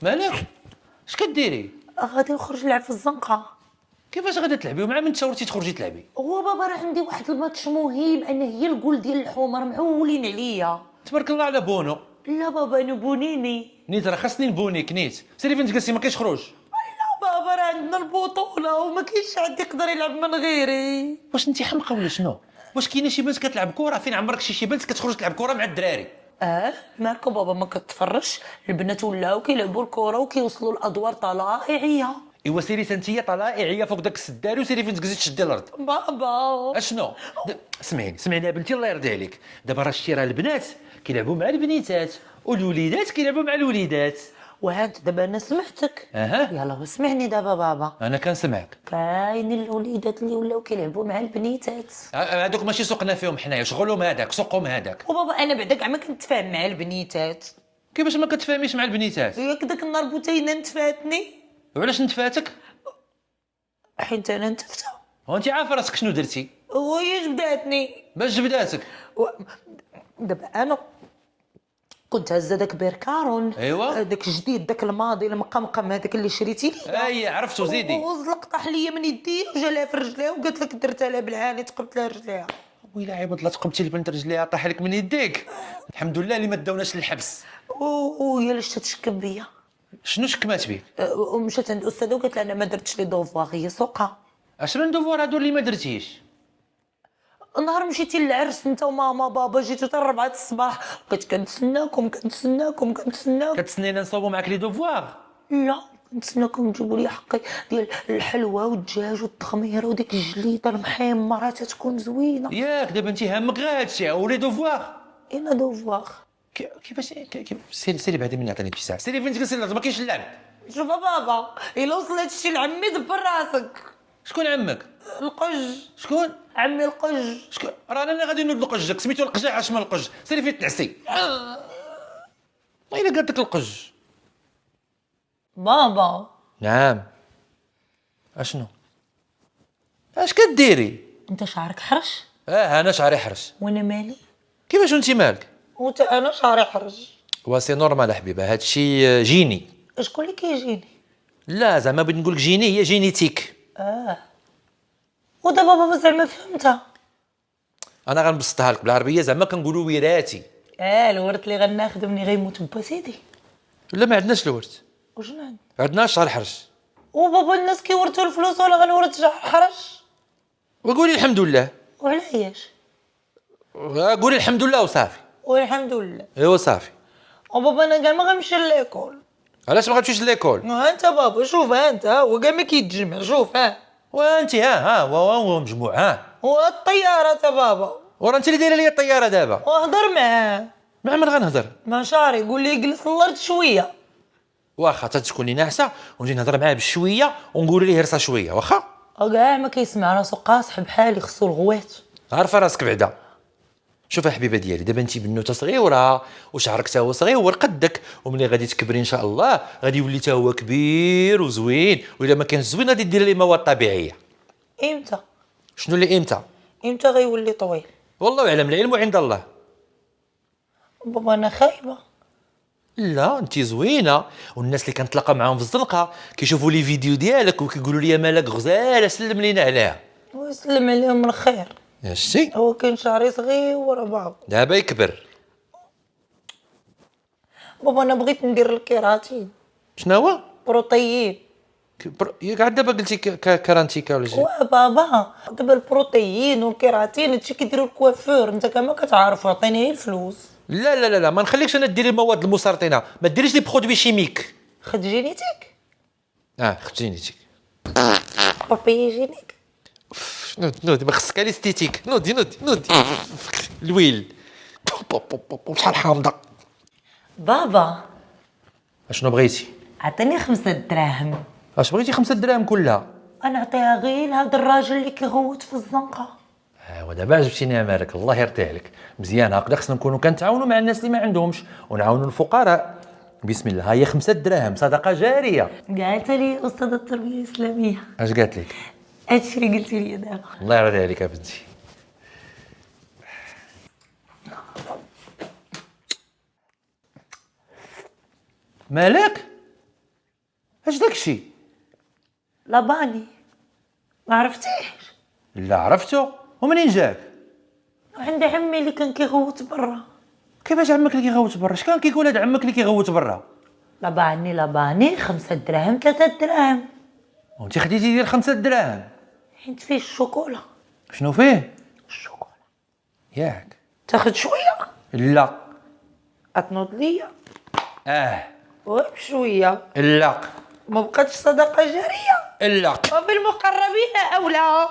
مالك؟ اش كديري؟ غادي نخرج نلعب في الزنقه. كيفاش غادي تلعبي ومع من تشاورتي تخرجي تلعبي؟ هو بابا راه عندي واحد الماتش مهم، انا هي الجول ديال الحمر معولين عليا. تبارك الله على بونو. لا بابا نبونيني. نيت راه خاصني نبونيك نيت، سيري فين تجلسي ما كاينش خروج. لا بابا راه عندنا البطوله وما كاينش حد يقدر يلعب من غيري. واش انت حمقى ولا شنو؟ واش كاينه شي بنت كتلعب كره؟ فين عمرك شي بنت كتخرج تلعب كره مع الدراري؟ مالك بابا ما كتفرجش؟ البنات ولاو كيلعبوا الكره وكيوصلوا لادوار طلائعيه. ايوا سيري سنتيه طلائعيه فوق داك السداري وسيري فين تجلسي تشدي الارض. بابا اشنو؟ سمعيني يا بنتي الله يرضي عليك، دابا راه شتي راه البنات كيلعبوا مع البنيتات والوليدات كيلعبوا مع الوليدات. وهانت دابا انا سمعتك. اها يلا واسمعني دابا بابا. انا كنسمعك. كاين الوليدات اللي ولاو كيلعبوا مع البنيتات. هادوك ماشي سوقنا فيهم حنايا، شغلهم هذاك سوقهم هذاك. وبابا انا بعدا كاع ما كنتفاهم مع البنيتات. كيفاش ما كتفاهميش مع البنيتات؟ ياك داك النهار بوتينه نتفاتني. وعلاش نتفاتك؟ حيت انا نتفتا. هو انت عارفه راسك شنو درتي؟ وهي جبداتني. باش جبداتك؟ دابا انا كنت هزه داك بيركارون. ايوا. داك جديد داك الماضي المقمقم هذاك اللي شريتي لي. اي عرفتو زيدي. وزلق طاح ليا من يدي وجا لها في رجليها وقالت لك درتها لها بالعاني تقبت لها رجليها. ويلا عيبط لا تقبتي البنت رجليها طاح لك من يديك. الحمد لله اللي ما داوناش للحبس. وهي اللي شتا تشكم بيا. شنو شكمات بك؟ ومشات عند الاستاذه وقالت لها انا ما درتش لي دوفوار هي سوقها. اش من دوفوار هادو اللي ما درتيش؟ نهار مشيتي للعرس انت وماما بابا جيتو حتى 4 الصباح بقيت كنتسناكم. كتسنينا نصوبوا معاك لي دوفوار؟ لا كنتسناكم تجيبوا لي حقي ديال الحلوى والدجاج والتخميره وديك الجليده المحمره تكون زوينه. ياك دابا انت هامك غير هادشي ولي دوفوار؟ انا دوفوار. كيفاش سيري بعدي مني عطيني ابتسام، سيري فين تجلسي ما كاينش اللعب. شوف بابا الا وصل هادشي لعمي دبر راسك. شكون عمك؟ القج. شكون؟ عمي القج. شكون؟ رانا انا غادي نود القجك سميتو القجع عاش من القج، سيري فين تنعسي. الا قالت لك القج. بابا نعم. اشنو؟ اش كديري؟ انت شعرك حرش انا شعري حرش. وانا مالي. كيفاش انت مالك؟ وانت انا شعري حرش. واسي نورمال حبيبه هادشي جيني. شكون اللي كيجيني؟ لا زعما بغيت نقول لك جيني هي جينيتيك. ودابا بابا زعما فهمتها. انا غنبسطها لك بالعربيه زعما كنقولوا وراثي. الورث اللي غناخذو ملي غيموت با سيدي. لا ما عندناش الورث. وشنو عندنا؟ عندنا شعر حرش. وبابا الناس كيورثوا الفلوس ولا غنورث شعر حرش؟ وقولي الحمد لله. وعلاش؟ قولي الحمد لله وصافي. والحمد لله. ايوا صافي. وبابا انا كاع ما غنمشي ليكول. علاش ما غتمشيش ليكول؟ ها انت بابا شوف ها انت هو كاع ما كيتجمع شوف ها. وانت ها مجموع ها. والطياره تا بابا. ورا انت اللي دايره لي الطياره دابا. وهضر معاه. مع من غنهضر؟ ما شاري قول لي جلس الارض شويه. واخا تتكوني ناعسه ونجي نهضر معاه بشويه ونقول ليه راسها شويه واخا. كاع ما كيسمع راسو قاصح بحالي خصو الغوات. عارفه راسك بعدا. شوف يا حبيبه ديالي دابا انت بنوته صغيره وشعرك تا هو صغير قدك وملي غادي تكبري ان شاء الله غادي يولي تا هو كبير وزوين والا ما كانش زوين غادي ديري ليه مواد طبيعيه. امتى؟ شنو اللي امتى؟ امتى غيولي طويل؟ والله اعلم العلم عند الله. بابا انا خايبه. لا انت زوينه والناس اللي كنتلاقى معاهم في الزنقه كيشوفوا لي فيديو ديالك وكيقولوا لي مالك غزاله سلم لينا عليها. ويسلم عليهم الخير. شتي هو كان شعري صغير ورا بعض. دابا يكبر. بابا انا بغيت ندير الكيراتين. شنو هو؟ بروتيين. قاعد دابا قلتي كارانتيكا ولا شي. بابا دابا البروتيين والكيراتين هادشي كيديروا الكوافور انت كما كتعرف عطيني غير الفلوس. لا ما نخليكش انا ديري المواد المسرطنه ما ديريش لي برودوي شيميك. خد جينيتيك. خد جينيتيك. بابي جينيك. نودي ما خصك الاستيتيك نودي الويل شحال حامضه. بابا اشنو بغيتي؟ عطيني 5 دراهم. اش بغيتي 5 دراهم كلها؟ انا نعطيها غير لهذا الراجل اللي كيغوت في الزنقه. ودابا عجبتيني امالك الله يرضي عليك مزيان. هكذا خصنا نكونوا كنتعاونوا مع الناس اللي ما عندهمش ونعاونوا الفقراء. بسم الله هي 5 دراهم صدقه جاريه. قالت لي استاذه التربيه الاسلاميه. اش قالت لك؟ هادشي اللي قلتي لي دابا. الله يرضي عليك يا بنتي. مالك؟ اش داكشي؟ لاباني ما عرفتيش؟ لا عرفتو. ومنين جاك؟ عند عمي اللي كان كيغوت برا. كيفاش عمك اللي كيغوت برا؟ شكون كيقول هاد عمك اللي كيغوت برا؟ لاباني 5 دراهم 3 دراهم. وانت خديتي ديال 5 دراهم؟ حيت فيه الشوكولا. شنو فيه؟ الشوكولا. ياك؟ تاخد شويه لا. اتنوض ليا وبشويه. لا. ما بقاتش صدقه جاريه. لا. وفي المقربين اولى.